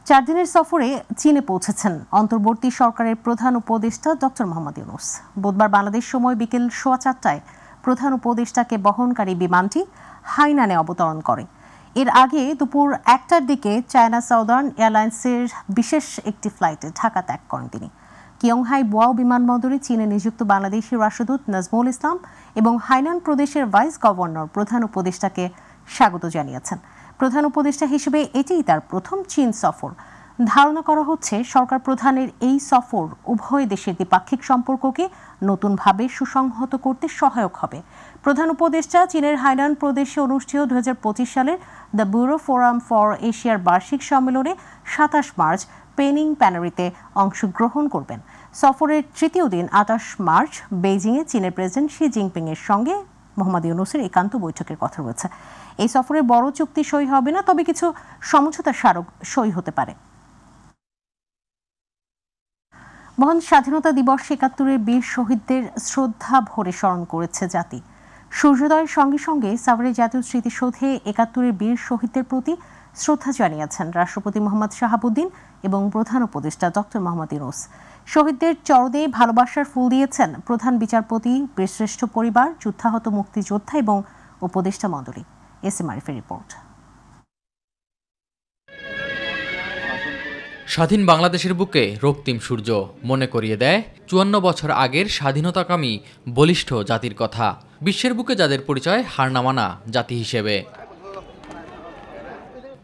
4 দিনের সফরে চীনে পৌঁছেছেন অন্তর্বর্তী সরকারের প্রধান উপদেষ্টা ডক্টর মোহাম্মদ ইউনূস। বুধবার বাংলাদেশ সময় বিকেল 4:15টায় প্রধান উপদেষ্টাকে বহনকারী বিমানটি হাইনানে অবতরণ করে। এর আগে দুপুর 1টার দিকে চায়না সাউদার্ন এয়ারলাইন্সের বিশেষ একটি ফ্লাইটে ঢাকা ত্যাগ করেন তিনি। কিয়ংহাই বোয়াও বিমানবন্দরে চীনে নিযুক্ত বাংলাদেশি রাষ্ট্রদূত নাজমুল ইসলাম এবং হাইনান প্রদেশের ভাইস গভর্নর প্রধান উপদেষ্টাকে স্বাগত জানিয়েছেন। প্রধান উপদেষ্টা হিসেবে এটিই তার প্রথম চীন সফর। ধারণা করা হচ্ছে সরকার প্রধানের এই সফর উভয় দেশের দ্বিপাক্ষিক সম্পর্ককে নতুনভাবে সুসংহত করতে সহায়ক হবে। প্রধান উপদেষ্টা চীনের হাইনান প্রদেশে অনুষ্ঠেয় 2025 সালের দ্য ব্যুরো ফোরাম ফর এশিয়ার বার্ষিক সম্মেলনে 27 মার্চ পেনিং প্যানারিতে অংশগ্রহণ করবেন। সফরের তৃতীয় দিন 28 মার্চ বেইজিংয়ে চীনের প্রেসিডেন্ট শি জিনপিং এর সঙ্গে মোহাম্মদ ইউনূসের একান্ত বৈঠকের কথা রয়েছে। এই সফরে বড় চুক্তি সই হবে না, তবে কিছু সমঝোতা স্মারক সই হতে পারে। মহান স্বাধীনতা দিবস ৭১-এর বীর শহীদদের শ্রদ্ধা ভরে স্মরণ করেছে জাতি। সূর্যোদয়ের সঙ্গে সঙ্গে সাভারের জাতীয় স্মৃতিসৌধে ৭১-এর বীর শহীদদের প্রতি শ্রদ্ধা জানিয়েছেন রাষ্ট্রপতি মোহাম্মদ শাহাবুদ্দিন এবং প্রধান উপদেষ্টা ডক্টর মোহাম্মদ ইউনূস। শহীদদের চরণে ভালোবাসার ফুল দিয়েছেন প্রধান বিচারপতি, বীরশ্রেষ্ঠ পরিবার, যুদ্ধাহত মুক্তিযোদ্ধা এবং উপদেষ্টা মণ্ডলী। এসএম আরিফের রিপোর্ট। স্বাধীন বাংলাদেশের বুকে রক্তিম সূর্য মনে করিয়ে দেয় ৫৪ বছর আগের স্বাধীনতাকামী বলিষ্ঠ জাতির কথা। বিশ্বের বুকে যাদের পরিচয় হার না মানা জাতি হিসেবে।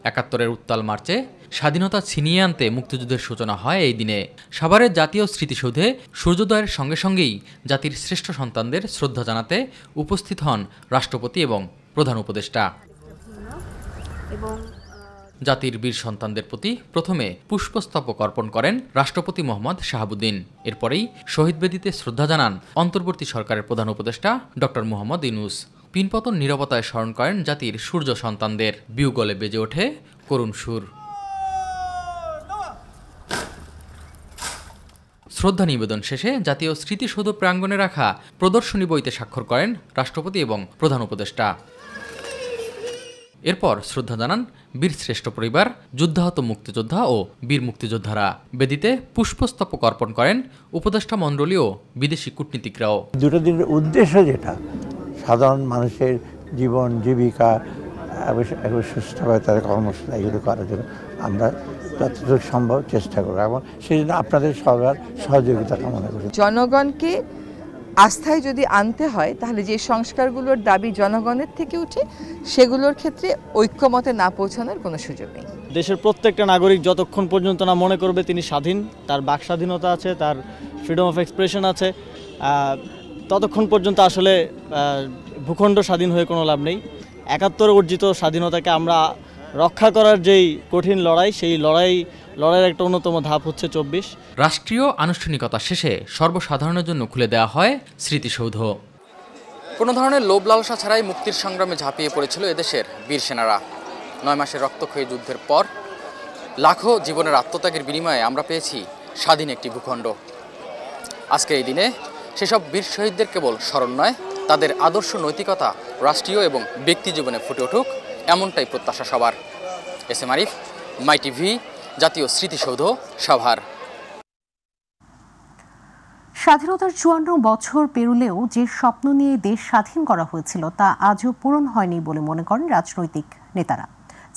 ৭১-এর উত্তাল মার্চে স্বাধীনতা ছিনিয়ে আনতে মুক্তিযুদ্ধের সূচনা হয় এই দিনে। সাভারের জাতীয় স্মৃতিসৌধে সূর্যোদয়ের সঙ্গে সঙ্গেই জাতির শ্রেষ্ঠ সন্তানদের শ্রদ্ধা জানাতে উপস্থিত হন রাষ্ট্রপতি এবং প্রধান উপদেষ্টা। জাতির বীর সন্তানদের প্রতি প্রথমে পুষ্পস্তবক অর্পণ করেন রাষ্ট্রপতি মোহাম্মদ শাহাবুদ্দিন। এরপরেই শহীদ বেদিতে শ্রদ্ধা জানান অন্তর্বর্তী সরকারের প্রধান উপদেষ্টা ডক্টর মোহাম্মদ ইউনূস। পিনপতন নীরবতায় স্মরণ করেন জাতির সূর্য সন্তানদের। বিউগলে বেজে ওঠে করুণ সুর। শ্রদ্ধা নিবেদন শেষে জাতীয় স্মৃতিসৌধ প্রাঙ্গণে রাখা প্রদর্শনী বইতে স্বাক্ষর করেন রাষ্ট্রপতি এবং প্রধান উপদেষ্টা। এরপর শ্রদ্ধা জানান বীরশ্রেষ্ঠ পরিবার, যুদ্ধাহত মুক্তিযোদ্ধা ও বীর মুক্তিযোদ্ধারা। বেদিতে পুষ্পস্তবক অর্পণ করেন উপদেষ্টা মণ্ডলী ও বিদেশি কূটনীতিকরাও। দুটো দিনের উদ্দেশ্য যেটা সাধারণ মানুষের জীবন জীবিকা এবং সুস্থভাবে তাদের কর্মশালা এগুলো করার জন্য আমরা যতটুকু সম্ভব চেষ্টা করব এবং সেই জন্য আপনাদের সবার সহযোগিতা কামনা করি। জনগণকে আস্থায় যদি আনতে হয় তাহলে যে সংস্কারগুলোর দাবি জনগণের থেকে উঠে সেগুলোর ক্ষেত্রে ঐক্যমতে না পৌঁছানোর কোনো সুযোগ নেই। দেশের প্রত্যেকটা নাগরিক যতক্ষণ পর্যন্ত না মনে করবে তিনি স্বাধীন, তার বাক স্বাধীনতা আছে, তার ফ্রিডম অফ এক্সপ্রেশন আছে, ততক্ষণ পর্যন্ত আসলে ভূখণ্ড স্বাধীন হয়ে কোনো লাভ নেই। ৭১ অর্জিত স্বাধীনতাকে আমরা রক্ষা করার যেই কঠিন লড়াই, সেই লড়াইয়ের একটা অন্যতম ধাপ হচ্ছে ২৪। রাষ্ট্রীয় আনুষ্ঠানিকতা শেষে সর্বসাধারণের জন্য খুলে দেওয়া হয় স্মৃতিসৌধ। কোনো ধরনের লোভ লালসা ছাড়াই মুক্তির সংগ্রামে ঝাঁপিয়ে পড়েছিল এদেশের বীর সেনারা। ৯ মাসের রক্তক্ষয়ী যুদ্ধের পর লাখো জীবনের আত্মত্যাগের বিনিময়ে আমরা পেয়েছি স্বাধীন একটি ভূখণ্ড। আজকের এই দিনে সেসব বীর শহীদদের কেবল স্মরণ নয়, তাদের আদর্শ নৈতিকতা রাষ্ট্রীয় এবং ব্যক্তি জীবনে ফুটে উঠুক, এমনটাই প্রত্যাশা সবার। এসএম আরিফ, মাই টিভি, জাতীয় স্মৃতিসৌধ, সাভার। স্বাধীনতার ৫৪ বছর পেরুলেও যে স্বপ্ন নিয়ে দেশ স্বাধীন করা হয়েছিল তা আজও পূরণ হয়নি বলে মনে করেন রাজনৈতিক নেতারা।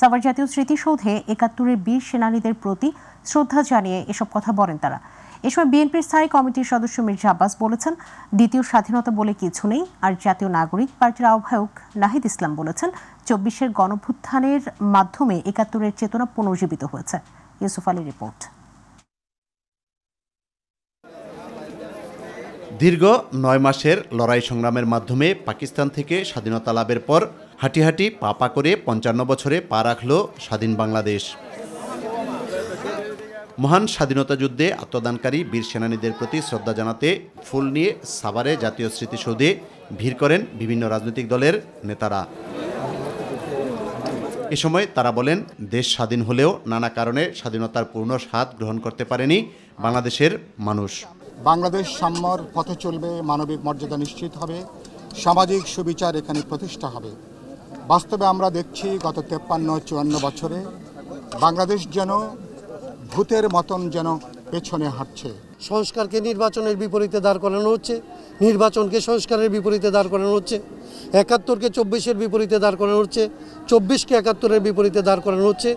সাভার জাতীয় স্মৃতিসৌধে ৭১-এর বীর সেনানীদের প্রতি শ্রদ্ধা জানিয়ে এসব কথা বলেন তারা। এ সময় বিএনপির স্থায়ী কমিটির সদস্য মির্জা আব্বাস বলেছেন, দ্বিতীয় স্বাধীনতা বলে কিছু নেই। আর জাতীয় নাগরিক পার্টির আহ্বায়ক নাহিদ ইসলাম বলেছেন, ২৪-এর গণভ্যুত্থানের মাধ্যমে ৭১-এর চেতনা পুনর্জীবিত হয়েছে। ইউসুফ আলীর রিপোর্ট। দীর্ঘ ৯ মাসের লড়াই সংগ্রামের মাধ্যমে পাকিস্তান থেকে স্বাধীনতা লাভের পর হাঁটি হাঁটি পা পা করে ৫৫ বছরে পা রাখল স্বাধীন বাংলাদেশ। মহান স্বাধীনতা যুদ্ধে আত্মদানকারী বীর সেনানীদের প্রতি শ্রদ্ধা জানাতে ফুল নিয়ে সাভারে জাতীয় স্মৃতিসৌধে ভিড় করেন বিভিন্ন রাজনৈতিক দলের নেতারা। এ সময় তারা বলেন, দেশ স্বাধীন হলেও নানা কারণে স্বাধীনতার পূর্ণ স্বাদ গ্রহণ করতে পারেনি বাংলাদেশের মানুষ। বাংলাদেশ সাম্যর পথে চলবে, মানবিক মর্যাদা নিশ্চিত হবে, সামাজিক সুবিচার এখানে প্রতিষ্ঠা হবে। বাস্তবে আমরা দেখছি গত ৫৩-৫৪ বছরে বাংলাদেশ যেন ভূতের মতন যেন পেছনে হাঁটছে। সংস্কারকে নির্বাচনের বিপরীতে দাঁড় করানো হচ্ছে, নির্বাচনকে সংস্কারের বিপরীতে দাঁড় করানো হচ্ছে, ৭১কে ২৪-এর বিপরীতে দাঁড় করানো হচ্ছে, ২৪কে ৭১-এর বিপরীতে দাঁড় করানো হচ্ছে।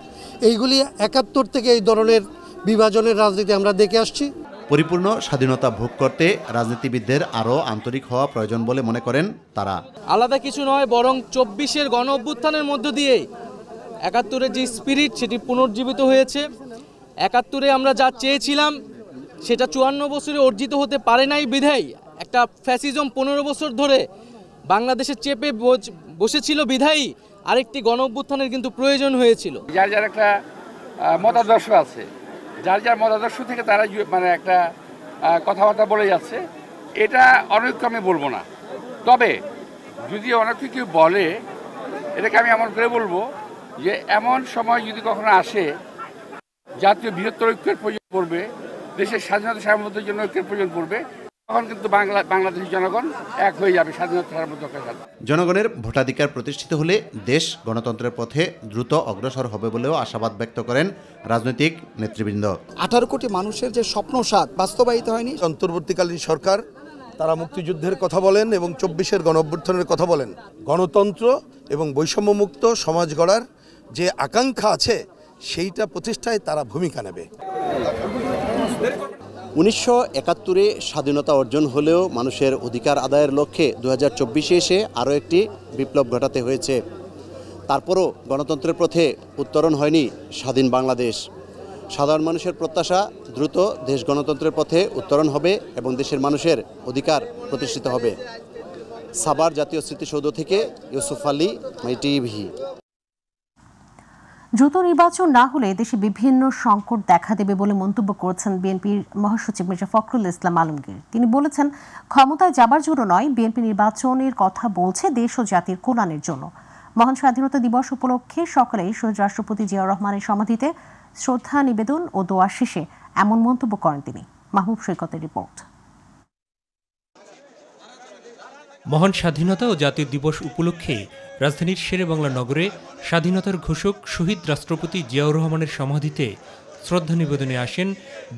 এইগুলি ৭১ থেকে এই ধরনের বিভাজনের রাজনীতি আমরা দেখে আসছি। পরিপূর্ণ স্বাধীনতা ভোগ করতে রাজনীতিবিদদের আরও আন্তরিক হওয়া প্রয়োজন বলে মনে করেন তারা। আলাদা কিছু নয়, বরং ২৪-এর গণ অভ্যুত্থানের মধ্য দিয়ে ৭১-এর যে স্পিরিট সেটি পুনর্জীবিত হয়েছে। ৭১-এ আমরা যা চেয়েছিলাম সেটা ৫৪ বছরে অর্জিত হতে পারে নাই বিধায় একটা ফ্যাসিজম ১৫ বছর ধরে বাংলাদেশে চেপে বসেছিল বিধায়ী আরেকটি গণ অভ্যুত্থানের কিন্তু প্রয়োজন হয়েছিল। যার যার একটা মতাদর্শ আছে, যার যার মতাদর্শ থেকে তারা মানে একটা কথাবার্তা বলে যাচ্ছে, এটা অনৈক্য আমি বলবো না। তবে যদি অনৈক্য কেউ বলে, এটাকে আমি এমন করে বলবো যে এমন সময় যদি কখনো আসে জাতীয় বৃহত্তর ঐক্যের প্রয়োজন পড়বে, দেশের স্বাধীনতা সার্বভৌমত্বের জন্য ঐক্যের প্রয়োজন পড়বে, তখন কিন্তু বাংলাদেশের জনগণ এক হয়ে যাবে স্বাধীনতা সার্বভৌমত্বের সাথে। জনগণের ভোটাধিকার প্রতিষ্ঠিত হলে দেশ গণতন্ত্রের পথে দ্রুত অগ্রসর হবে বলেও আশাবাদ ব্যক্ত করেন রাজনৈতিক নেতৃবৃন্দ। ১৮ কোটি মানুষের যে স্বপ্নসাদ বাস্তবায়িত হয়নি। অন্তর্বর্তীকালীন সরকার তারা মুক্তিযুদ্ধের কথা বলেন এবং ২৪-এর গণ অভ্যুত্থানের কথা বলেন। গণতন্ত্র এবং বৈষম্যমুক্ত সমাজ গড়ার যে আকাঙ্ক্ষা আছে সেইটা প্রতিষ্ঠায় তারা ভূমিকা নেবে। ১৯৭১-এ স্বাধীনতা অর্জন হলেও মানুষের অধিকার আদায়ের লক্ষ্যে ২০২৪-এ এসে আরও একটি বিপ্লব ঘটাতে হয়েছে। তারপরও গণতন্ত্রের পথে উত্তরণ হয়নি স্বাধীন বাংলাদেশ। সাধারণ মানুষের প্রত্যাশা দ্রুত দেশ গণতন্ত্রের পথে উত্তরণ হবে এবং দেশের মানুষের অধিকার প্রতিষ্ঠিত হবে। সাভার জাতীয় স্মৃতিসৌধ থেকে ইউসুফ আলী, মাই টিভি। দ্রুত নির্বাচন না হলে দেশে বিভিন্ন সংকট দেখা দেবে বলে মন্তব্য করেছেন বিএনপির মহাসচিব মির্জা ফখরুল ইসলাম আলমগীর। তিনি বলেছেন, ক্ষমতায় যাবার জন্য নয়, বিএনপি নির্বাচনের কথা বলছে দেশ ও জাতির কল্যাণের জন্য। মহান স্বাধীনতা দিবস উপলক্ষে সকালে শহীদ রাষ্ট্রপতি জিয়াউর রহমানের সমাধিতে শ্রদ্ধা নিবেদন ও দোয়া শেষে এমন মন্তব্য করেন তিনি। মাহবুব সৈকতের রিপোর্ট। মহান স্বাধীনতা ও জাতীয় দিবস উপলক্ষে রাজধানীর শেরেবাংলা নগরে স্বাধীনতার ঘোষক শহীদ রাষ্ট্রপতি জিয়াউর রহমানের সমাধিতে শ্রদ্ধা নিবেদনে আসেন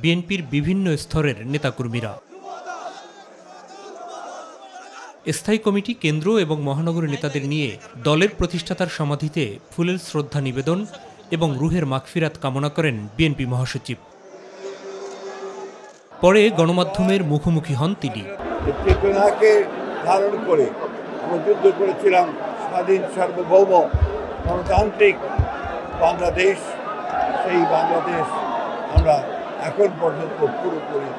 বিএনপির বিভিন্ন স্তরের নেতাকর্মীরা। স্থায়ী কমিটি, কেন্দ্র এবং মহানগর নেতাদের নিয়ে দলের প্রতিষ্ঠাতার সমাধিতে ফুলের শ্রদ্ধা নিবেদন এবং রুহের মাগফিরাত কামনা করেন বিএনপি মহাসচিব। পরে গণমাধ্যমের মুখোমুখি হন তিনি। চেতনাকে ধারণ করে আমরা যুদ্ধ করেছিলাম স্বাধীন সার্বভৌম গণতান্ত্রিক বাংলাদেশ। সেই বাংলাদেশ আমরা এখন পর্যন্ত পুরোপুরি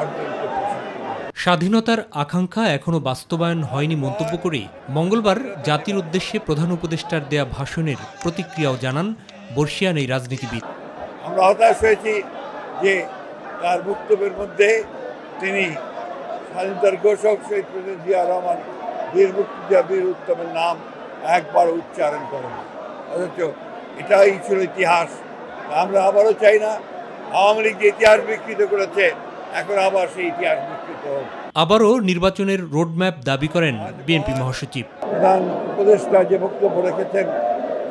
অর্জন করতে সক্ষম। স্বাধীনতার আকাঙ্ক্ষা এখনো বাস্তবায়ন হয়নি মন্তব্য করে মঙ্গলবার জাতির উদ্দেশ্যে প্রধান উপদেষ্টার দেয়া ভাষণের প্রতিক্রিয়াও জানান বর্ষিয়ান এই রাজনীতিবিদ। আমরা হতাশ হয়েছি যে তার বক্তব্যের মধ্যে তিনি স্বাধীনতার ঘোষক শহীদ প্রেসিডেন্ট জিয়া রহমান বীর মুক্তিযোদ্ধা বীর উত্তমের নাম একবার উচ্চারণ করেন, অথচ এটাই ছিল ইতিহাস। আমরা আবারও চাই না আওয়ামী লীগ যে ইতিহাস বিকৃত করেছে এখন আবার সেই ইতিহাস বিকৃত হোক। আবারও নির্বাচনের রোডম্যাপ দাবি করেন বিএনপি মহাসচিব। প্রধান উপদেষ্টা যে বক্তব্য রেখেছেন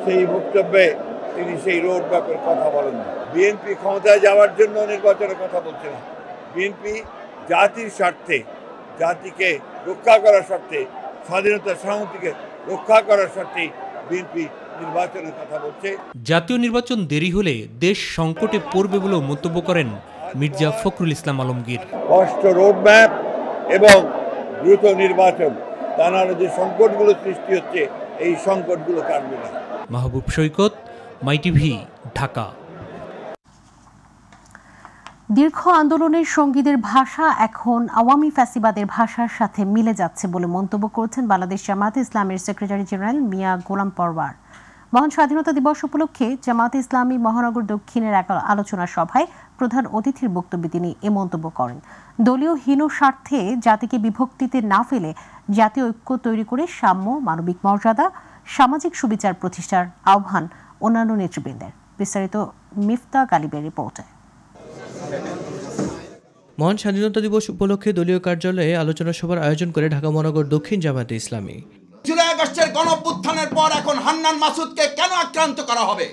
সেই বক্তব্যে তিনি সেই রোডম্যাপের কথা বলেন না। বিএনপি ক্ষমতায় যাওয়ার জন্য নির্বাচনের কথা বলছে না। বিএনপি জাতির স্বার্থে, জাতিকে রক্ষা করার স্বার্থে, স্বাধীনতার সার্বভৌমত্বকে রক্ষা করার স্বার্থে বিএনপি নির্বাচনের কথা বলছে। জাতীয় নির্বাচন দেরি হলে দেশ সংকটে পড়বে বলেও মন্তব্য করেন মির্জা ফখরুল ইসলাম আলমগীর। স্পষ্ট রোডম্যাপ এবং দ্রুত নির্বাচন, তা নাহলে যে সংকটগুলো সৃষ্টি হচ্ছে এই সংকটগুলো কাটবে না। মাহবুব সৈকত, মাই টিভি, ঢাকা। দীর্ঘ আন্দোলনের সঙ্গীদের ভাষা এখন আওয়ামী ফ্যাসিবাদের ভাষার সাথে মিলে যাচ্ছে বলে মন্তব্য করেছেন বাংলাদেশ জামায়াতে ইসলামীর সেক্রেটারি জেনারেল মিয়া গোলাম পরওয়ার। মহান স্বাধীনতা দিবস উপলক্ষে জামায়াতে ইসলামী মহানগর দক্ষিণের এক আলোচনা সভায় প্রধান অতিথির বক্তব্যে তিনি এ মন্তব্য করেন। দলীয় হীন স্বার্থে জাতিকে বিভক্তিতে না ফেলে জাতীয় ঐক্য তৈরি করে সাম্য, মানবিক মর্যাদা, সামাজিক সুবিচার প্রতিষ্ঠার আহ্বান অন্যান্য নেতৃবৃন্দের। বিস্তারিত মিফতা গালিবের রিপোর্টে। মহান স্বাধীনতা দিবস উপলক্ষে দলীয় কার্যালয়ে আলোচনা সভার আয়োজন করে ঢাকা মহানগর দক্ষিণ জামায়াতে ইসলামী। জুলাই আগস্টের গণঅভ্যুত্থানের পর এখন হান্নান মাসুদকে কেন আক্রান্ত করা হবে?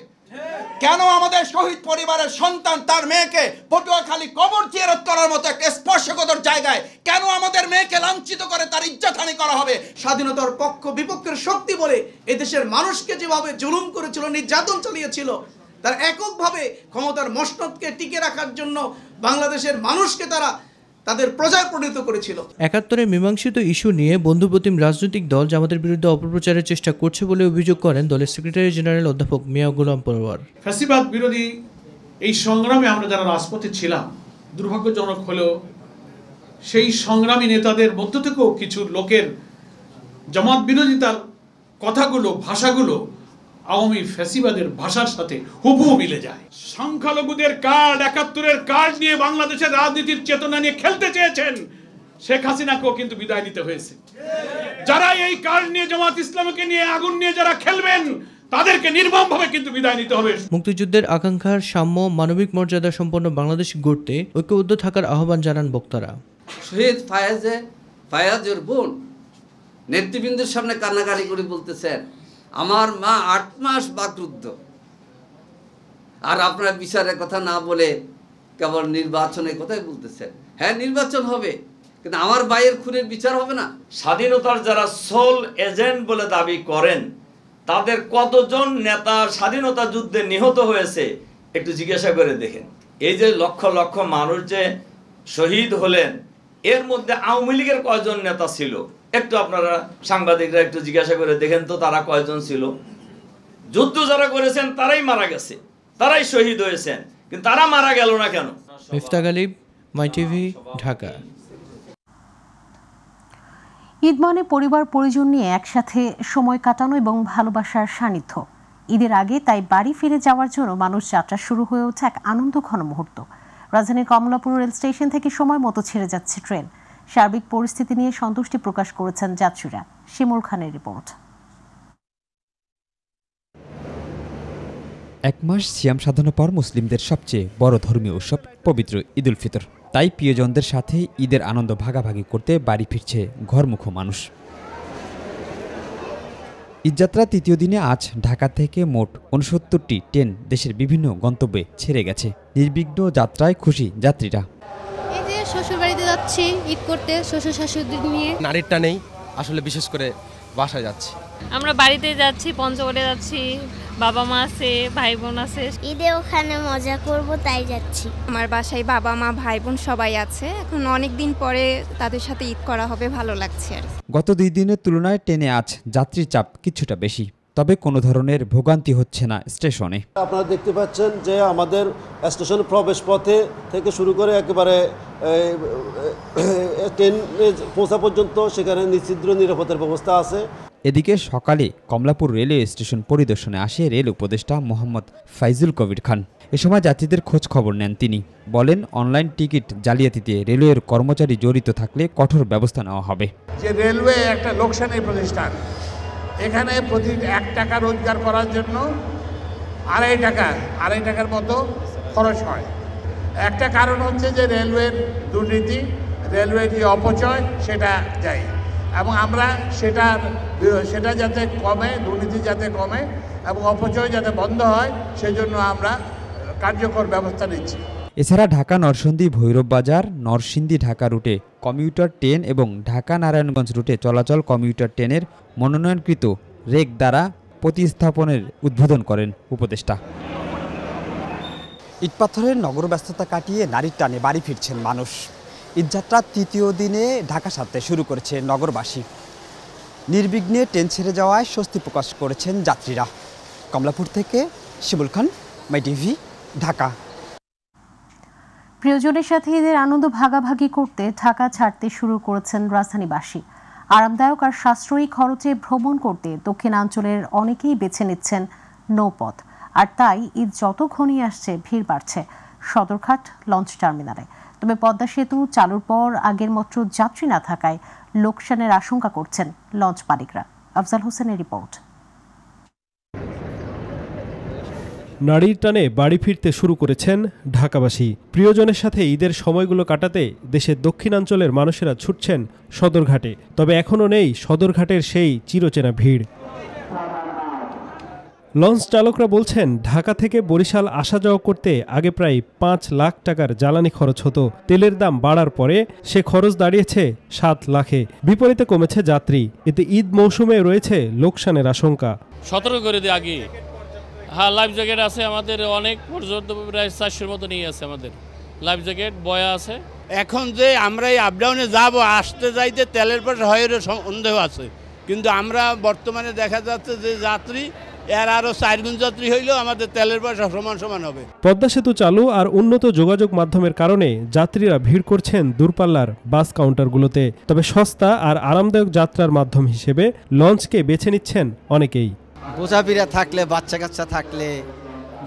কেন আমাদের শহীদ পরিবারের সন্তান তার মেয়েকে পটুয়াখালী কবর জিয়ারত করার মতো একটা স্পর্শকাতর জায়গায় কেন আমাদের মেয়েকে লাঞ্ছিত করে তার ইজ্জতহানি করা হবে? স্বাধীনতার পক্ষ বিপক্ষের শক্তি বলে এদেশের মানুষকে যেভাবে জুলুম করেছিল, নির্যাতন চালিয়েছিল, তার এককভাবে ক্ষমতার মসনদকে টিকে রাখার জন্য বাংলাদেশের মানুষকে তারা তাদের প্রজায় পরিণত করেছিল। ৭১-এর মীমাংসিত ইস্যু নিয়ে বন্ধুপ্রতিম রাজনৈতিক দল জামাতের বিরুদ্ধে অপপ্রচারের চেষ্টা করছে বলে অভিযোগ করেন দলের সেক্রেটারি জেনারেল অধ্যাপক মিয়া গোলাম পরোয়ার। ফ্যাসিবাদ বিরোধী এই সংগ্রামে আমরা যারা রাজপথে ছিলাম, দুর্ভাগ্যজনক হলেও সেই সংগ্রামী নেতাদের মধ্য থেকেও কিছু লোকের জামাত বিরোধিতার কথাগুলো, ভাষাগুলো আওয়ামী ফ্যাসিবাদের ভাষার সাথে হুবহু মিলে যায়। সংখ্যালঘুদের কার্ড, ৭১-এর কার্ড নিয়ে বাংলাদেশের রাজনীতির চেতনা নিয়ে খেলতে চেয়েছেন, শেখ হাসিনাকেও কিন্তু বিদায় নিতে হয়েছে। যারা এই কার্ড নিয়ে, জামাত ইসলামকে নিয়ে, আগুন নিয়ে যারা খেলবেন, তাদেরকে নির্মমভাবে কিন্তু বিদায় নিতে হবে। মুক্তিযুদ্ধের আকাঙ্ক্ষার সাম্য, মানবিক মর্যাদা সম্পন্ন বাংলাদেশ গড়তে ঐক্যবদ্ধ থাকার আহ্বান জানান বক্তারা। শহীদ ফায়াজের বোন নেতৃবৃন্দের সামনে কান্নাকাটি করে বলতেছেন, আমার মা ৮ মাস বাকরুদ্ধ, আর আপনারা বিচারের কথা না বলে কেবল নির্বাচনের কথাই বলতেছেন। হ্যাঁ, নির্বাচন হবে, কিন্তু আমার ভাইয়ের খুনের বিচার হবে না। স্বাধীনতার যারা সোল এজেন্ট বলে দাবি করেন, তাদের কতজন নেতা স্বাধীনতা যুদ্ধে নিহত হয়েছে একটু জিজ্ঞাসা করে দেখেন। এই যে লক্ষ লক্ষ মানুষ যে শহীদ হলেন, এর মধ্যে আওয়ামী লীগের কয়জন নেতা ছিল? একটু আপনারা সাংবাদিকরা একটু জিজ্ঞাসা করে দেখেন তো, তারা কয়জন ছিল? যুদ্ধ যারা করেছেন তারাই মারা গেছে, তারাই শহীদ হয়েছেন, কিন্তু তারা মারা গেল না কেন? মিফতাহ গালিব, মাই টিভি, ঢাকা। ঈদ মানে পরিবার পরিজন নিয়ে একসাথে সময় কাটানো এবং ভালোবাসার সান্নিধ্য। ঈদের আগে তাই বাড়ি ফিরে যাওয়ার জন্য মানুষ যাত্রা শুরু হয়ে ওঠে এক আনন্দঘন মুহূর্ত। রাজধানীর কমলাপুর রেল স্টেশন থেকে সময় মতো ছেড়ে যাচ্ছে ট্রেন। সার্বিক পরিস্থিতি নিয়ে সন্তুষ্টি প্রকাশ করেছেন যাত্রীরা। শিমুল খানের রিপোর্ট। এক মাস সিয়াম সাধনার পর মুসলিমদের সবচেয়ে বড় ধর্মীয় উৎসব পবিত্র ঈদ উল ফিতর। তাই প্রিয়জনদের সাথে ঈদের আনন্দ ভাগাভাগি করতে বাড়ি ফিরছে ঘরমুখো মানুষ। ঈদযাত্রা তৃতীয় দিনে আজ ঢাকা থেকে মোট ৬৯টি ট্রেন দেশের বিভিন্ন গন্তব্যে ছেড়ে গেছে। নির্বিঘ্ন যাত্রায় খুশি যাত্রীরা। এই যে শ্বশুর বাড়িতে যাচ্ছি ঈদ করতে, শ্বশুর শাশুড়ি নিয়ে। নারীরটা নেই আসলে, বিশেষ করে বাসায় যাচ্ছি। আমরা বাড়িতে যাচ্ছি, পঞ্চগড়ে যাচ্ছি, বাবা মা আছে, ভাই বোন আছে। ঈদে ওখানে মজা করব তাই যাচ্ছি। আমার বাসায় বাবা মা ভাই বোন সবাই আছে, এখন অনেক দিন পরে তাদের সাথে ঈদ করা হবে, ভালো লাগছে আর। গত 2 দিনের তুলনায় ট্রেনে আজ যাত্রীর চাপ কিছুটা বেশি, তবে কোনো ধরনের ভোগান্তি হচ্ছে না স্টেশনে। আপনারা দেখতে পাচ্ছেন যে আমাদের স্টেশনের প্রবেশ পথে থেকে শুরু করে একেবারে ট্রেন পৌঁছা পর্যন্ত সেখানে নিশ্চিদ্র নিরাপত্তার ব্যবস্থা আছে। এদিকে সকালে কমলাপুর রেলওয়ে স্টেশন পরিদর্শনে আসে রেল উপদেষ্টা মোহাম্মদ ফাইজুল কবির খান। এ সময় যাত্রীদের খোঁজ খবর নেন তিনি। বলেন, অনলাইন টিকিট জালিয়াতিতে রেলওয়ের কর্মচারী জড়িত থাকলে কঠোর ব্যবস্থা নেওয়া হবে। যে রেলওয়ে একটা লোকসানী প্রতিষ্ঠান, এখানে প্রতি 1 টাকা রোজগার করার জন্য 2.5 টাকার মতো খরচ হয়। একটা কারণ হচ্ছে যে রেলওয়ের দুর্নীতি, রেলওয়ের যে অপচয় সেটা যায়, এবং আমরা সেটা যাতে কমে, দুর্নীতি যাতে কমে এবং অপচয় যাতে বন্ধ হয়, সেজন্য আমরা কার্যকর ব্যবস্থা নিচ্ছি। এছাড়া ঢাকা নরসিংদী ভৈরব বাজার, নরসিংদী ঢাকা রুটে কমিউটার ট্রেন এবং ঢাকা নারায়ণগঞ্জ রুটে চলাচল কমিউটার ট্রেনের মনোনয়নকৃত রেক দ্বারা প্রতিস্থাপনের উদ্বোধন করেন উপদেষ্টা। ইটপাথরের নগর ব্যস্ততা কাটিয়ে নারীর টানে বাড়ি ফিরছেন মানুষ। ঈদযাত্রার তৃতীয় দিনে ঢাকা ছাড়তে শুরু করেছে নগরবাসী। নির্বিঘ্নে ট্রেন ছেড়ে যাওয়ায় স্বস্তি প্রকাশ করেছেন যাত্রীরা। কমলাপুর থেকে শিমুল খান, মাই টিভি, ঢাকা। প্রিয়জনের সাথে ঈদের আনন্দ ভাগাভাগি করতে ঢাকা ছাড়তে শুরু করেছেন রাজধানীবাসী। আরামদায়ক আর সাশ্রয়ী খরচে ভ্রমণ করতে দক্ষিণাঞ্চলের অনেকেই বেছে নিচ্ছেন নৌপথ। আর তাই ঈদ যত ঘনিয়ে আসছে ভিড় বাড়ছে সদরঘাট লঞ্চ টার্মিনালে। তবে পদ্মা সেতু চালুর পর আগের মতো যাত্রী না থাকায় লোকসানের আশঙ্কা করছেন লঞ্চ মালিকরা। আফজাল হোসেনের রিপোর্ট। নারীর টানে বাড়ি ফিরতে শুরু করেছেন ঢাকাবাসী। প্রিয়জনের সাথে ঈদের সময়গুলো কাটাতে দেশের দক্ষিণাঞ্চলের মানুষেরা ছুটছেন সদরঘাটে। তবে এখনও নেই সদরঘাটের সেই চিরচেনা ভিড়। লঞ্চ চালকরা বলছেন, ঢাকা থেকে বরিশাল আসা যাওয়া করতে আগে প্রায় ৫ লাখ টাকার জ্বালানি খরচ হতো। তেলের দাম বাড়ার পরে সে খরচ দাঁড়িয়েছে ৭ লাখে। বিপরীতে কমেছে যাত্রী। এতে ঈদ মৌসুমে রয়েছে লোকসানের আশঙ্কা। সতর্ক করে দিয়ে আগে, হ্যাঁ, লাইফ জ্যাকেট আছে আমাদের অনেক, পর্যন্ত প্রায় ৪০০-র মতো নিয়ে আছে আমাদের লাইফ জ্যাকেট, বয়া আছে। এখন যে আমরা এই আপডাউনে যাব, আসতে যাইতে তেলের পয়সা হয় সন্দেহ আছে, কিন্তু আমরা বর্তমানে দেখা যাচ্ছে যে যাত্রী এর আরো ৪ গুণ যাত্রী হইলেও আমাদের তেলের পয়সা সমান সমান হবে। পদ্মা সেতু চালু আর উন্নত যোগাযোগ মাধ্যমের কারণে যাত্রীরা ভিড় করছেন দূরপাল্লার বাস কাউন্টারগুলোতে। তবে সস্তা আর আরামদায়ক যাত্রার মাধ্যম হিসেবে লঞ্চকে বেছে নিচ্ছেন অনেকেই। বোঝাপিরা থাকলে, বাচ্চা কাচ্চা থাকলে,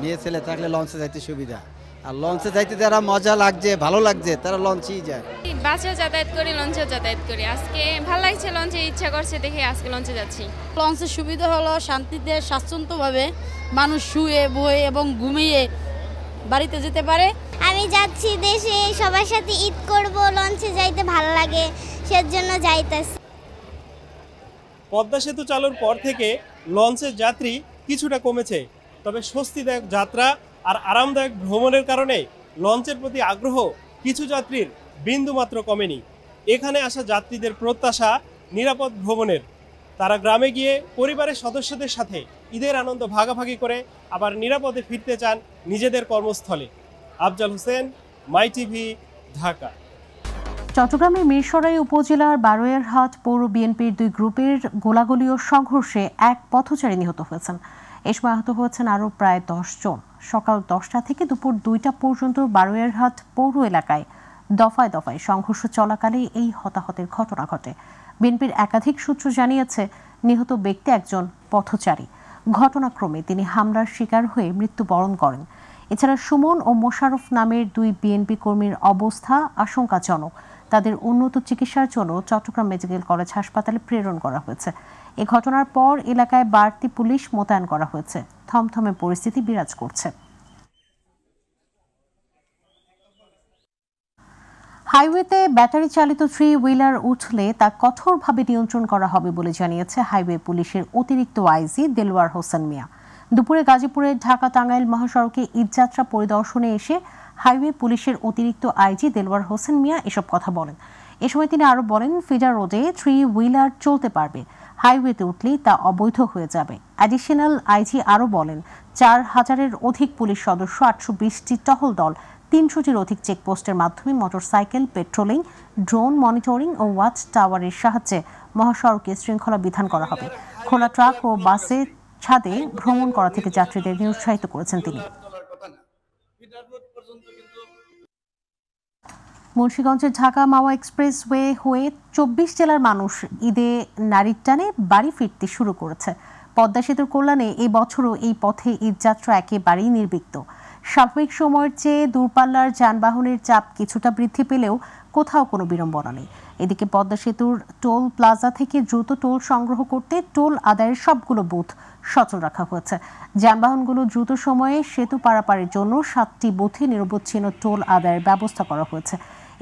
মেয়ে ছেলে থাকলে লঞ্চে যাইতে সুবিধা। আর লঞ্চে যাইতে যারা মজা লাগছে, ভালো লাগছে, তারা লঞ্চেই যায়। বাসেও যাতায়াত করি, লঞ্চেও যাতায়াত করি। আজকে ভালো লাগছে, লঞ্চে ইচ্ছা করছে দেখে আজকে লঞ্চে যাচ্ছি। লঞ্চের সুবিধা হলো শান্তিতে, স্বাচ্ছন্দ্যভাবে মানুষ শুয়ে বয়ে এবং ঘুমিয়ে বাড়িতে যেতে পারে। আমি যাচ্ছি দেশে, সবার সাথে ঈদ করব, লঞ্চে যাইতে ভালো লাগে, সেজন্য যাইতেছি। পদ্মা সেতু চালুর পর থেকে লঞ্চের যাত্রী কিছুটা কমেছে, তবে স্বস্তিদায়ক যাত্রা আর আরামদায়ক ভ্রমণের কারণে লঞ্চের প্রতি আগ্রহ কিছু যাত্রীর বিন্দুমাত্র কমেনি। এখানে আসা যাত্রীদের প্রত্যাশা নিরাপদ ভ্রমণের। তারা গ্রামে গিয়ে পরিবারের সদস্যদের সাথে ঈদের আনন্দ ভাগাভাগি করে আবার নিরাপদে ফিরতে চান নিজেদের কর্মস্থলে। আফজাল হোসেন, মাই টিভি, ঢাকা। চট্টগ্রামের মিরসরাই উপজেলার বারোয়ারহাট পৌর বিএনপির 2 গ্রুপের গোলাগুলি ও সংঘর্ষে এক পথচারী নিহত হয়েছেন। এ সময় আহত হয়েছেন আরও প্রায় 10 জন। সকাল 10টা থেকে দুপুর 2টা পর্যন্ত বারোয়ারহাট পৌর এলাকায় দফায় দফায় সংঘর্ষ চলাকালে এই হতাহতের ঘটনা ঘটে। বিএনপির একাধিক সূত্র জানিয়েছে, নিহত ব্যক্তি একজন পথচারী। ঘটনাক্রমে তিনি হামলার শিকার হয়ে মৃত্যুবরণ করেন। এছাড়া সুমন ও মোশাররফ নামের 2 বিএনপি কর্মীর অবস্থা আশঙ্কাজনক। তাদের উন্নত চিকিৎসার জন্য চট্টগ্রাম মেডিকেল কলেজ হাসপাতালে প্রেরণ করা হয়েছে। এ ঘটনার পর এলাকায় বাড়তি পুলিশ মোতায়েন করা হয়েছে। থমথমে পরিস্থিতি বিরাজ করছে। হাইওয়েতে ব্যাটারি চালিত 3 হুইলার উঠলে তা কঠোরভাবে নিয়ন্ত্রণ করা হবে বলে জানিয়েছে হাইওয়ে পুলিশের অতিরিক্ত আইজি দেলোয়ার হোসেন মিয়া। দুপুরে গাজীপুরের ঢাকা টাঙ্গাইল মহাসড়কে ঈদযাত্রা পরিদর্শনে এসে হাইওয়ে পুলিশের অতিরিক্ত আইজি দেলোয়ার হোসেন মিয়া এসব কথা বলেন। এ সময় তিনি আরও বলেন, ফিডার রোডে 3 হুইলার চলতে পারবে, হাইওয়েতে উঠলেই তা অবৈধ হয়ে যাবে। অ্যাডিশনাল আইজি আরও বলেন, 4000-এর অধিক পুলিশ সদস্য, 820টি টহল দল, 300-টির অধিক চেকপোস্টের মাধ্যমে মোটরসাইকেল পেট্রোলিং, ড্রোন মনিটরিং ও ওয়াচ টাওয়ারের সাহায্যে মহাসড়কে শৃঙ্খলা বিধান করা হবে। খোলা ট্রাক ও বাসে ছাদে ভ্রমণ করা থেকে যাত্রীদের নিরুৎসাহিত করেছেন তিনি। মুন্সিগঞ্জের ঢাকা মাওয়া এক্সপ্রেসওয়ে হয়ে 24 জেলার মানুষ ঈদে নারীর টানে বাড়ি ফিরতে শুরু করেছে। পদ্মা সেতুর কল্যাণে এই বছরও এই পথে ঈদযাত্রা একেবারেই নির্বিঘ্ন। স্বাভাবিক সময়ের চেয়ে দূরপাল্লার যানবাহনের চাপ কিছুটা বৃদ্ধি পেলেও কোথাও কোনো বিড়ম্বনা নেই। এদিকে পদ্মা সেতুর টোল প্লাজা থেকে দ্রুত টোল সংগ্রহ করতে টোল আদায়ের সবগুলো বুথ সচল রাখা হয়েছে। যানবাহনগুলো দ্রুত সময়ে সেতু পারাপারের জন্য 7টি বুথে নিরবচ্ছিন্ন টোল আদায়ের ব্যবস্থা করা হয়েছে।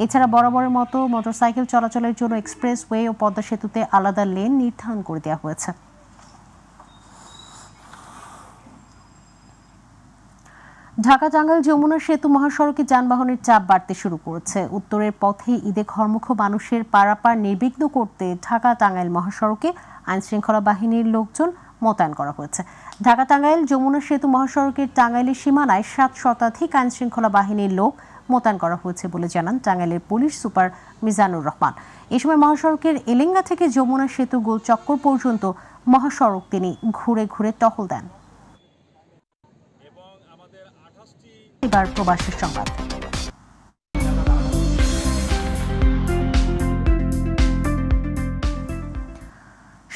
এছাড়া বরাবরের মতো মোটরসাইকেল চলাচলের জন্য এক্সপ্রেসওয়ে ও পদ্মা সেতুতে আলাদা লেন নির্ধারণ করে দেওয়া হয়েছে। ঢাকা টাঙ্গাইল যমুনা সেতু মহাসড়কে যানবাহনের চাপ বাড়তে শুরু করেছে। উত্তরের পথে ঈদে ঘরমুখ মানুষের পারাপার নির্বিঘ্ন করতে ঢাকা টাঙ্গাইল মহাসড়কে আইনশৃঙ্খলা বাহিনীর লোকজন মোতায়েন করা হয়েছে। ঢাকা টাঙ্গাইল যমুনা সেতু মহাসড়কের টাঙ্গাইলের সীমানায় 7 শতাধিক আইনশৃঙ্খলা বাহিনীর লোক মোতায়েন করা হয়েছে বলে জানান টাঙ্গাইলের পুলিশ সুপার মিজানুর রহমান। এই সময় মহাসড়কের এলেঙ্গা থেকে যমুনা সেতু গোল চক্কর পর্যন্ত মহাসড়ক তিনি ঘুরে ঘুরে টহল দেন। এবার প্রবাসী সংবাদ।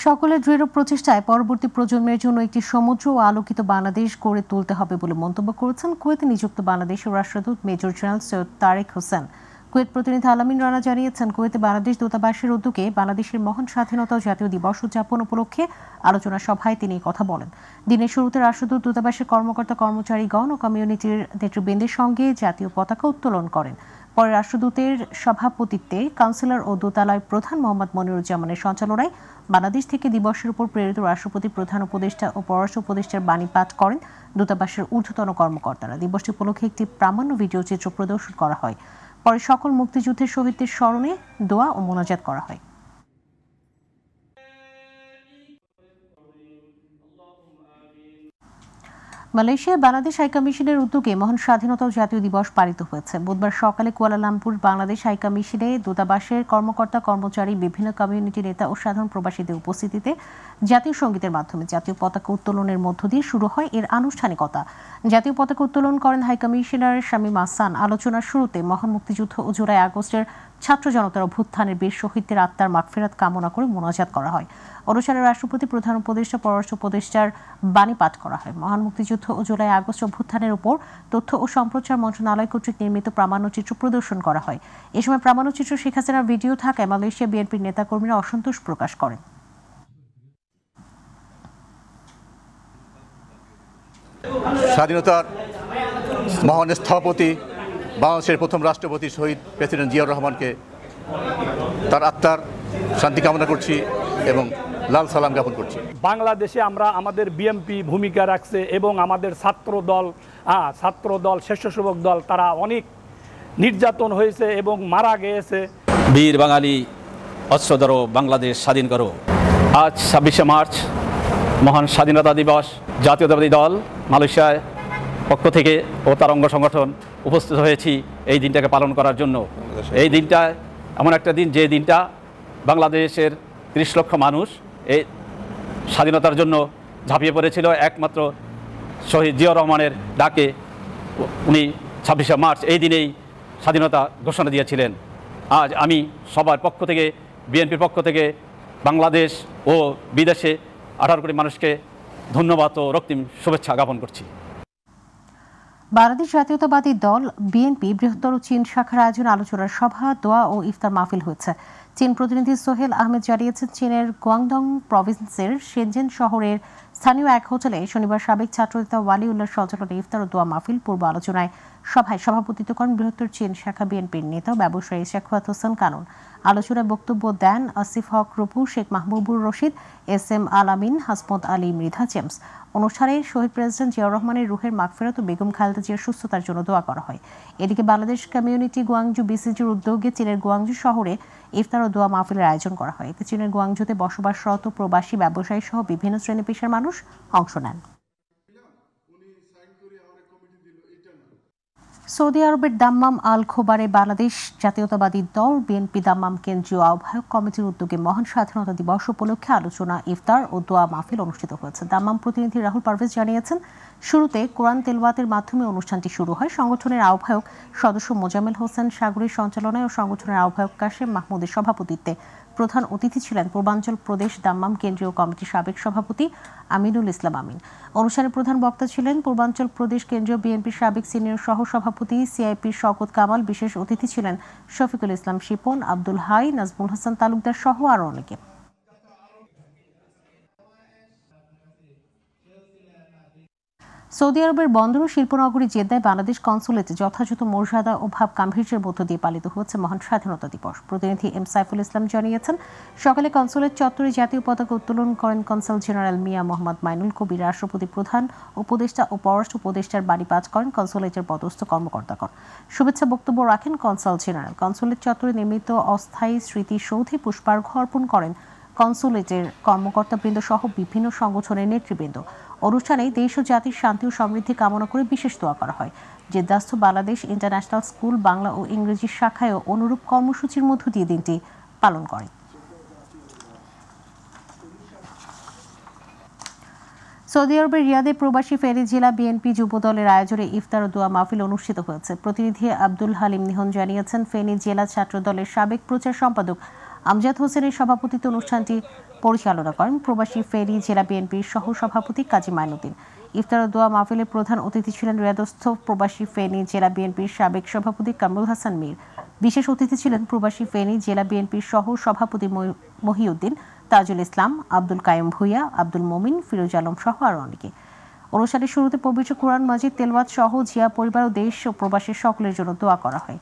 সকলের দৃঢ় প্রচেষ্টায় পরবর্তী প্রজন্মের জন্য একটি সমুদ্র ও আলোকিত বাংলাদেশ গড়ে তুলতে হবে বলে মন্তব্য করেছেন কুয়েতে নিযুক্ত বাংলাদেশের রাষ্ট্রদূত major general Syed Tarek Hossain. Kuwait প্রতিনিধি আলামিন রানা জানিয়েছেন, কুয়েতে বাংলাদেশ দূতাবাসের উদ্যোগে বাংলাদেশের মহান স্বাধীনতা ও জাতীয় দিবস উদযাপন উপলক্ষে আলোচনা সভায় তিনি কথা বলেন। দিনের শুরুতে রাষ্ট্রদূত দূতাবাসের কর্মকর্তা কর্মচারীগণ ও কমিউনিটির নেতৃবৃন্দের সঙ্গে জাতীয় পতাকা উত্তোলন করেন। পরে রাষ্ট্রদূতের সভাপতিত্বে কাউন্সিলর ও দূতালয় প্রধান মোহাম্মদ মনিরুজ্জামানের সঞ্চালনায় বাংলাদেশ থেকে দিবসের উপর প্রেরিত রাষ্ট্রপতি প্রধান উপদেষ্টা ও পররাষ্ট্র উপদেষ্টার বাণী পাঠ করেন দূতাবাসের ঊর্ধ্বতন কর্মকর্তারা। দিবসটি উপলক্ষে একটি প্রামাণ্য ভিডিও চিত্র প্রদর্শন করা হয়। পরে সকল মুক্তিযুদ্ধের শহীদদের স্মরণে দোয়া ও মোনাজাত করা হয়। মালয়েশিয়া বাংলাদেশ হাইকমিশনের উদ্যোগে মহান স্বাধীনতা ও জাতীয় দিবস পালিত হয়েছে। বুধবার সকালে কুয়ালালামপুর বাংলাদেশ হাইকমিশনে দূতাবাসের কর্মকর্তা কর্মচারী, বিভিন্ন কমিউনিটি নেতা ও সাধারণ প্রবাসীদের উপস্থিতিতে জাতীয় সঙ্গীতের মাধ্যমে জাতীয় পতাকা উত্তোলনের মধ্য দিয়ে শুরু হয় এর আনুষ্ঠানিকতা। জাতীয় পতাকা উত্তোলন করেন হাইকমিশনার শামীম আহসান। আলোচনার শুরুতে মহান মুক্তিযুদ্ধ ও জুলাই আগস্টের ছাত্র জনতার অভ্যুত্থানের বীর শহীদদের আত্মার মাগফিরাত কামনা করে মোনাজাত করা হয়। অনুষ্ঠানে রাষ্ট্রপতি প্রধান উপদেষ্টা, পররাষ্ট্র উপদেষ্টার বাণী পাঠ করা হয়। মহান মুক্তিযুদ্ধ ও জুলাই আগস্ট অভ্যুত্থানের উপর তথ্য ও সম্প্রচার মন্ত্রণালয় কর্তৃক নির্মিত প্রামাণ্যচিত্র প্রদর্শন করা হয়। এ সময় প্রামাণ্যচিত্র শেখ হাসিনার ভিডিও থাকায় মালয়েশিয়া বিএনপির নেতাকর্মীরা অসন্তোষ প্রকাশ করেন। স্বাধীনতার মহান স্থপতি, বাংলাদেশের প্রথম রাষ্ট্রপতি শহীদ প্রেসিডেন্ট জিয়াউর রহমানকে তার আত্মার শান্তি কামনা করছি এবং লাল সালাম জ্ঞাপন করছি। বাংলাদেশে আমরা আমাদের বিএনপি ভূমিকা রাখছে এবং আমাদের ছাত্র দল স্বেচ্ছাসেবক দল তারা অনেক নির্যাতন হয়েছে এবং মারা গিয়েছে। বীর বাঙালি অস্ত্র ধরো, বাংলাদেশ স্বাধীন করো। আজ 26শে মার্চ মহান স্বাধীনতা দিবস। জাতীয়তাবাদী দল মালয়েশিয়ার পক্ষ থেকে ও তার অঙ্গ সংগঠন উপস্থিত হয়েছি এই দিনটাকে পালন করার জন্য। এই দিনটা এমন একটা দিন, যে দিনটা বাংলাদেশের 30 লক্ষ মানুষ এই স্বাধীনতার জন্য ঝাঁপিয়ে পড়েছিল একমাত্র শহীদ জিয়াউর রহমানের ডাকে। উনি 26শে মার্চ এই দিনেই স্বাধীনতা ঘোষণা দিয়েছিলেন। আজ আমি সবার পক্ষ থেকে, বিএনপির পক্ষ থেকে বাংলাদেশ ও বিদেশে 18 কোটি মানুষকে ধন্যবাদ ও রক্তিম শুভেচ্ছা জ্ঞাপন করছি। বাংলাদেশ জাতীয়তাবাদী দল বিএনপি বৃহত্তর চীন শাখার আয়োজনে আলোচনার সভা, দোয়া ও ইফতার মাহফিল হয়েছে। চীন প্রতিনিধি সোহেল আহমেদ জানিয়েছেন, চীনের গুয়াংডং প্রভিন্সের শেনজেন শহরের স্থানীয় এক হোটেলে শনিবার সাবেক ছাত্রনেতা ওয়ালিউল্লাহর সঞ্চালনে ইফতার ও দোয়া মাহফিল পূর্ব আলোচনায় সভায় সভাপতিত্ব করেন বৃহত্তর চীন শাখা বিএনপির নেতা ব্যবসায়ী শেখওয়াত হোসেন কানুন। আলোচনায় বক্তব্য দেন আসিফ হক রূপু, শেখ মাহবুবুর রশিদ, SM আলামিন, হাসমত আলী, মৃধা জেমস। অনুষ্ঠানে শহীদ প্রেসিডেন্ট জিয়াউর রহমানের রুহের মাগফিরাত ও বেগম খালেদা জিয়ার সুস্থতার জন্য দোয়া করা হয়। এদিকে বাংলাদেশ কমিউনিটি গুয়াংজু BCGর উদ্যোগে চীনের গুয়াংজু শহরে ইফতার ও দোয়া মাহফিলের আয়োজন করা হয়। এতে চীনের গুয়াংজুতে বসবাসরত প্রবাসী, ব্যবসায়ী সহ বিভিন্ন শ্রেণী পেশার মানুষ অংশ নেন। সৌদি আরবের দাম্মাম আল খোবারে বাংলাদেশ জাতীয়তাবাদী দল বিএনপি দাম্মাম কেন্দ্রীয় আহ্বায়ক কমিটির উদ্যোগে মহান স্বাধীনতা দিবস উপলক্ষে আলোচনা, ইফতার ও দোয়া মাহফিল অনুষ্ঠিত হয়েছে। দাম্মাম প্রতিনিধি রাহুল পারভেজ জানিয়েছেন, শুরুতে কোরআন তেলাওয়াতের মাধ্যমে অনুষ্ঠানটি শুরু হয়। সংগঠনের আহ্বায়ক সদস্য মোজাম্মেল হোসেন সাগরের সঞ্চালনায় ও সংগঠনের আহ্বায়ক কাশেম মাহমুদের সভাপতিত্বে প্রধান অতিথি ছিলেন পূর্বাঞ্চল প্রদেশ দাম্মাম কেন্দ্রীয় কমিটির সাবেক সভাপতি আমিনুল ইসলাম আমিন। অনুষ্ঠানে প্রধান বক্তা ছিলেন পূর্বাঞ্চল প্রদেশ কেন্দ্রীয় বিএনপির সাবেক সিনিয়র সহ সভাপতি CIPর শওকত কামাল। বিশেষ অতিথি ছিলেন শফিকুল ইসলাম শিপন, আব্দুল হাই, নাজমুল হাসান তালুকদার সহ আরও অনেকে। সৌদি আরবের বন্দর ও শিল্পনগরী জেদ্দায় বাংলাদেশ কনসুলেটে যথাযথ মর্যাদা ও ভাব গাম্ভীর্যের মধ্য দিয়ে পালিত হচ্ছে মহান স্বাধীনতা দিবস। প্রতিনিধি M সাইফুল ইসলাম জানিয়েছেন, সকালে কনসুলেট চত্বরে জাতীয় পতাকা উত্তোলন করেন কনসাল জেনারেল মিয়া মোহাম্মদ মাইনুল কবির। রাষ্ট্রপতি প্রধান উপদেষ্টা ও পররাষ্ট্র উপদেষ্টার বাণী পাঠ করেন কনসুলেটের পদস্থ কর্মকর্তাগণ। শুভেচ্ছা বক্তব্য রাখেন কনসাল জেনারেল। কনসুলেট চত্বরে নির্মিত অস্থায়ী স্মৃতিসৌধে পুষ্পার্ঘ্য অর্পণ করেন কনসুলেটের কর্মকর্তাবৃন্দ সহ বিভিন্ন সংগঠনের নেতৃবৃন্দ। অনুষ্ঠানে দেশ ও জাতির শান্তি ও সমৃদ্ধি কামনা করে বিশেষ দোয়া করা হয়। জেদ্দাস্থ বাংলাদেশ ইন্টারন্যাশনাল স্কুল বাংলা ও ইংরেজি শাখায়ও অনুরূপ কর্মসূচির মধ্য দিয়ে দিনটি পালন করে। সৌদি আরবের রিয়াদে প্রবাসী ফেনী জেলা বিএনপি যুব দলের আয়োজনে ইফতার ও দোয়া মাহফিল অনুষ্ঠিত হয়েছে। প্রতিনিধি আব্দুল হালিম নিহন জানিয়েছেন, ফেনী জেলা ছাত্র দলের সাবেক প্রচার সম্পাদক আমজাদ হোসেনের সভাপতিত্বে অনুষ্ঠানটি পরিচালনা করেন প্রবাসী ফেনী জেলা বিএনপির সহ সভাপতি কাজী মাইনুদ্দিন। ইফতার ও দোয়া মাহফিলে প্রধান অতিথি ছিলেন রিয়াদস্থ প্রবাসী ফেনী জেলা বিএনপির সাবেক সভাপতি কামরুল হাসান মীর। বিশেষ অতিথি ছিলেন প্রবাসী ফেনী জেলা বিএনপির সহ সভাপতি মহিউদ্দিন, তাজুল ইসলাম, আব্দুল কাইম ভুইয়া, আব্দুল মমিন, ফিরোজ আলম সহ আরও অনেকে। অনুষ্ঠানের শুরুতে পবিত্র কোরআন মাজিদ তেলাওয়াত সহ জিয়া পরিবার ও দেশ ও প্রবাসীর সকলের জন্য দোয়া করা হয়।